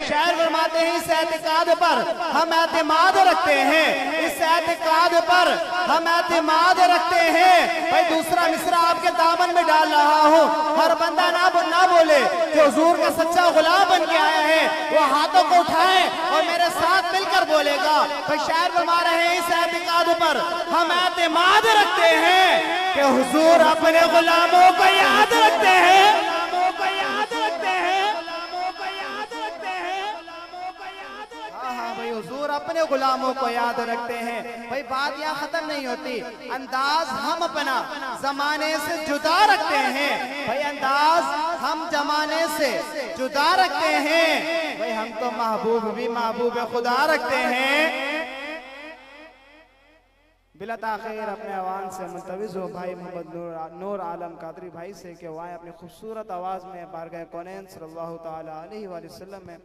शायर फरमाते हैं इस एतिकाद पर हम एतमाद रखते हैं, इस एतिकाद पर हम एतमाद रखते हैं। भाई दूसरा मिसरा आपके दामन में डाल रहा हूँ, हर बंदा ना बोले कि हुजूर का सच्चा गुलाम बन के आया है, वो हाथों को उठाए और मेरे साथ मिलकर बोलेगा। भाई शायर फरमा रहे हैं इस एतिकाद पर हम एतमाद रखते हैं कि हुजूर अपने गुलामों को याद रखते हैं, हुजूर अपने गुलामों को याद रखते हैं। भाई बात यहाँ खत्म नहीं होती, अंदाज हम अपना जमाने से जुदा रखते हैं। भाई अंदाज हम जमाने से जुदा रखते हैं। भाई हम तो महबूब भी महबूब खुदा रखते हैं। बिला ताखिर अपने आवाज़ से मुंतविज़ हो भाई मोहम्मद नूर आलम कादरी भाई से कि वह अपनी खूबसूरत आवाज़ में बारगाह कौनैन सल्लल्लाहु तआला अलैहि वसल्लम में